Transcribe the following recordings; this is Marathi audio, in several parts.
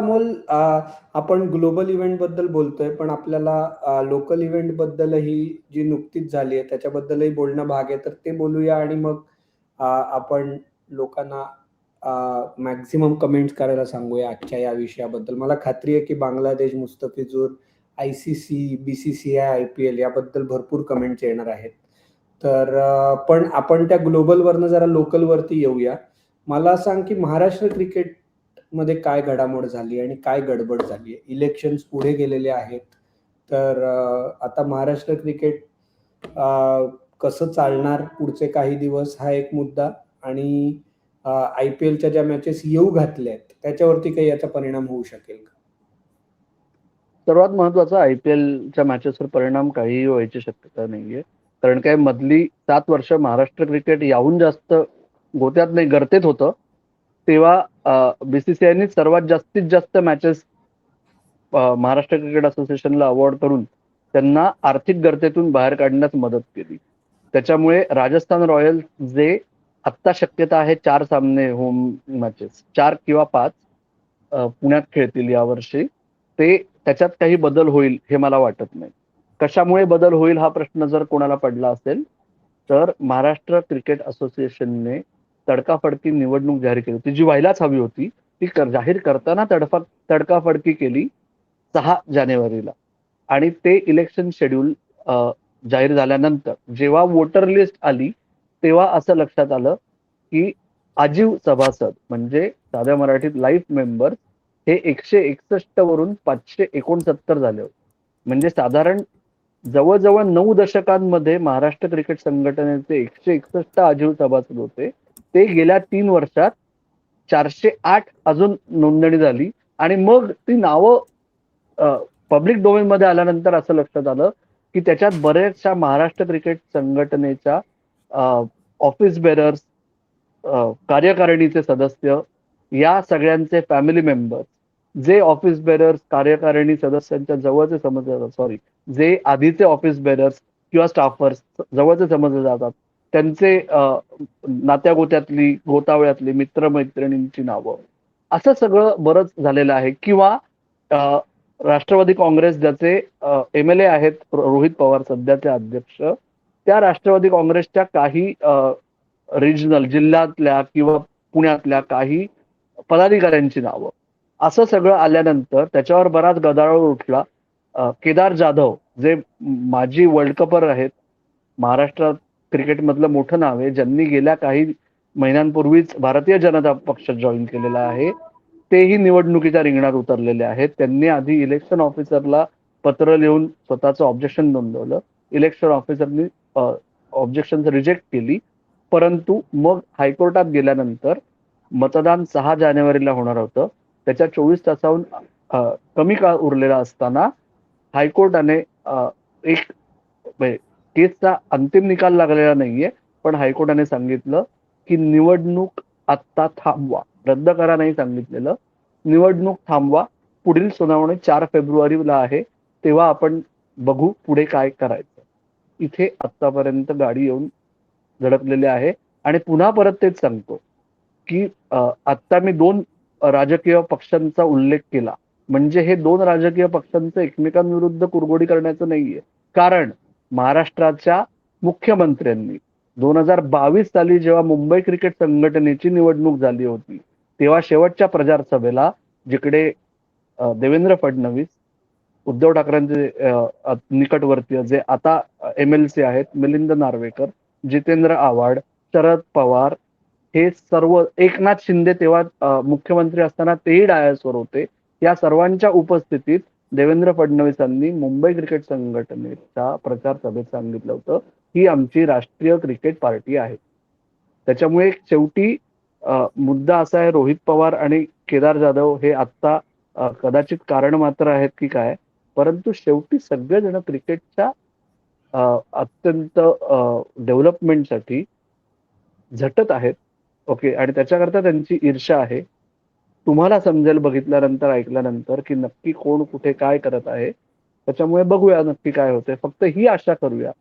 अमोल, आपण ग्लोबल इव्हेंट बद्दल बोलतोय, पण आपल्याला लोकल इव्हेंट बद्दलही जी नुकतीच झाली आहे त्याच्याबद्दलही बोलणं भाग आहे. तर ते बोलूया आणि मग आपण लोकांना मॅक्झिमम कमेंट्स करायला सांगूया आजच्या या विषयाबद्दल. मला खात्री आहे की Bangladesh, Mustafizur, ICC, BCCI, IPL याबद्दल भरपूर कमेंट्स येणार आहेत. तर पण आपण त्या ग्लोबलवरनं जरा लोकलवरती येऊया. मला सांग की महाराष्ट्र क्रिकेट मध्ये काय घडामोड झाली आणि काय गडबड झाली आहे. इलेक्शन्स पुढे गेलेले आहेत. तर आता महाराष्ट्र क्रिकेट कसं चालणार पुढचे काही दिवस हा एक मुद्दा, आणि IPLच्या ज्या मॅचेस येऊ घातल्या आहेत त्याच्यावरती काही याचा परिणाम होऊ शकेल का? सर्वात महत्वाचा, IPLच्या मॅचेसवर परिणाम काहीही व्हायची शक्यता नाहीये. कारण काय, मधली 7 वर्ष महाराष्ट्र क्रिकेट याहून जास्त गोत्यात नाही गर्तेत होतं. तेव्हा BCCIने सर्वात जास्तीत जास्त मॅचेस महाराष्ट्र क्रिकेट असोसिएशनला अवॉर्ड करून त्यांना आर्थिक गर्तेतून बाहेर काढण्यास मदत केली. त्याच्यामुळे राजस्थान रॉयल्स, जे आत्ता शक्यता आहे 4 सामने होम मॅचेस, 4 किंवा 5 पुण्यात खेळतील यावर्षी, ते त्याच्यात काही बदल होईल हे मला वाटत नाही. कशामुळे बदल होईल हा प्रश्न जर कोणाला पडला असेल तर महाराष्ट्र क्रिकेट असोसिएशनने तडकाफडकी निवडणूक जाहीर केली होती, जी व्हायलाच हवी होती. ती जाहीर करताना तडकाफडकी केली 6 जानेवारीला. आणि ते इलेक्शन शेड्यूल जाहीर झाल्यानंतर जेव्हा वोटर लिस्ट आली तेव्हा असं लक्षात आलं की आजीव सभासद, म्हणजे साध्या मराठीत लाईफ मेंबर, हे 161 वरून 569 झाले होते. म्हणजे साधारण जवळजवळ 9 दशकांमध्ये महाराष्ट्र क्रिकेट संघटनेचे 161 आजीव सभासद होते. ते गेल्या 3 वर्षात 408 अजून नोंदणी झाली. आणि मग ती नावं पब्लिक डोमेन मध्ये आल्यानंतर असं लक्षात आलं की त्याच्यात बऱ्याचशा महाराष्ट्र क्रिकेट संघटनेच्या ऑफिस बेरर्स, कार्यकारिणीचे सदस्य, या सगळ्यांचे फॅमिली मेंबर्स, जे ऑफिस बेरर्स कार्यकारिणी सदस्यांच्या जवळचे समजले जातात, सॉरी, जे आधीचे ऑफिस बेरर्स किंवा स्टाफर्स जवळचे समजले जातात, त्यांचे नात्यागोत्यातली, गोतावळ्यातली मित्रमैत्रिणींची नावं, असं सगळं बरंच झालेलं आहे. किंवा राष्ट्रवादी काँग्रेस, ज्याचे MLA आहेत रोहित पवार सध्याचे अध्यक्ष, त्या राष्ट्रवादी काँग्रेसच्या काही रिजनल, जिल्ह्यातल्या किंवा पुण्यातल्या काही पदाधिकाऱ्यांची नावं, असं सगळं आल्यानंतर त्याच्यावर बराच गदारोळ उठला. केदार जाधव, जे माजी वर्ल्ड कपर आहेत, महाराष्ट्रात क्रिकेटमधलं मोठं नाव आहे, ज्यांनी गेल्या काही महिन्यांपूर्वीच भारतीय जनता पक्ष जॉईन केलेला आहे, तेही निवडणुकीच्या रिंगणात उतरलेले आहेत. त्यांनी आधी इलेक्शन ऑफिसरला पत्र लिहून स्वतःचं ऑब्जेक्शन नोंदवलं. इलेक्शन ऑफिसरनी ऑब्जेक्शन रिजेक्ट केली. परंतु मग हायकोर्टात गेल्यानंतर मतदान 6 जानेवारीला होणार होतं. त्याच्या 24 तासाहून कमी काळ उरलेला असताना हायकोर्टाने एक, केसचा अंतिम निकाल लागलेला नाहीये, पण हायकोर्टाने सांगितलं की निवडणूक आत्ता थांबवा. रद्द करा नाही सांगितलेलं, निवडणूक थांबवा. पुढील सुनावणी 4 फेब्रुवारीला आहे, तेव्हा आपण बघू पुढे काय करायचं. इथे आतापर्यंत गाडी येऊन धडकलेली आहे. आणि पुन्हा परत तेच सांगतो की आत्ता मी 2 राजकीय पक्षांचा उल्लेख केला, म्हणजे हे 2 राजकीय पक्षांचं एकमेकांविरुद्ध कुरघोडी करण्याचं नाहीये. कारण महाराष्ट्राच्या मुख्यमंत्र्यांनी 2022 साली जेव्हा मुंबई क्रिकेट संघटनेची निवडणूक झाली होती, तेव्हा शेवटच्या प्रचार जिकडे देवेंद्र फडणवीस, उद्धव ठाकरेंचे निकटवर्तीय, जे आता MLC आहेत, मिलिंद नार्वेकर, जितेंद्र आव्हाड, शरद पवार, हे सर्व, एकनाथ शिंदे तेव्हा मुख्यमंत्री असताना तेही डायसवर होते, या सर्वांच्या उपस्थितीत देवेंद्र फडणवीसांनी मुंबई क्रिकेट संघटनेच्या प्रचार सभेत सांगितलं होतं ही आमची राष्ट्रीय क्रिकेट पार्टी आहे. त्याच्यामुळे शेवटी मुद्दा असा आहे, रोहित पवार आणि केदार जाधव हे आत्ता कदाचित कारण मात्र आहेत की काय, परंतु शेवटी सगळेजण क्रिकेटच्या अत्यंत डेव्हलपमेंटसाठी झटत आहेत. ओके, आणि त्याच्याकरता त्यांची ईर्ष्या आहे. तुम्हाला समजेल बघितल्यानंतर, ऐकल्यानंतर, की नक्की कोण कुठे काय करत आहे. त्याच्यामुळे बघूया नक्की काय होते. फक्त ही आशा करूया,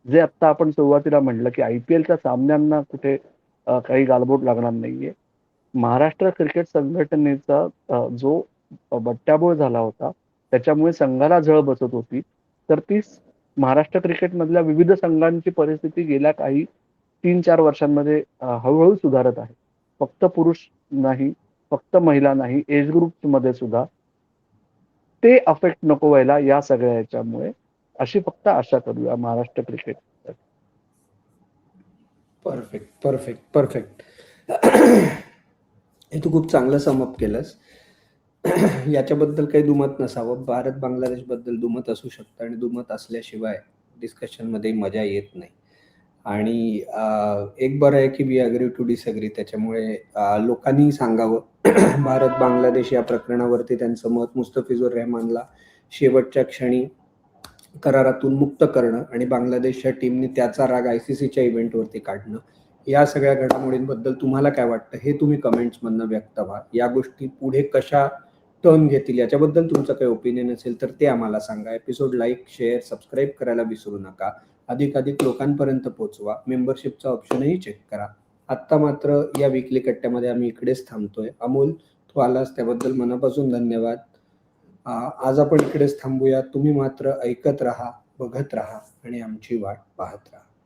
जे आता आपण सुरुवातीला म्हटलं की IPLच्या सामन्यांना कुठे काही गालबोट लागणार नाहीये. महाराष्ट्र क्रिकेट संघटनेचा जो बट्ट्याबोळ झाला होता, त्याच्यामुळे संघाला झळ बसत होती, तर ती महाराष्ट्र क्रिकेटमधल्या विविध संघांची परिस्थिती गेल्या काही 3-4 वर्षांमध्ये हळूहळू सुधारत आहे. फक्त पुरुष नाही, फक्त महिला नाही, एज ग्रुपमध्ये सुद्धा ते अफेक्ट नको व्हायला या सगळ्या याच्यामुळे, अशी फक्त आशा करूया महाराष्ट्र क्रिकेट. परफेक्ट. हे तू खूप चांगलं समअप केलंस. याच्याबद्दल काही दुमत नसावं. भारत बांगलादेश बद्दल दुमत असू शकतं आणि दुमत असल्याशिवाय डिस्कशनमध्ये मजा येत नाही. आणि एक बरं आहे की वी अग्री टू डिसअग्री. त्याच्यामुळे लोकांनी सांगावं भारत बांगलादेश या प्रकरणावरती त्यांचं मत. मुस्तफिजुर रहमानला शेवटच्या क्षणी करारातून मुक्त करणं आणि बांगलादेशच्या टीमने त्याचा राग ICCच्या इव्हेंटवरती काढणं, या सगळ्या घडामोडींबद्दल तुम्हाला काय वाटतं हे तुम्ही कमेंट्समधनं व्यक्त व्हा. या गोष्टी पुढे कशा टर्न घेतील याच्याबद्दल तुमचं काही ओपिनियन असेल तर ते आम्हाला सांगा. एपिसोड लाईक, शेअर, सबस्क्राईब करायला विसरू नका. अधिकाधिक लोकांपर्यंत पोहोचवा. मेंबरशिपचा ऑप्शनही चेक करा. आत्ता मात्र या विकली कट्ट्यामध्ये आम्ही इकडेच थांबतोय. अमोल, तू आलास त्याबद्दल मनापासून धन्यवाद. आज आपण इकडेच थांबूया. तुम्ही मात्र ऐकत राहा, बघत राहा आणि आमची वाट पाहत राहा.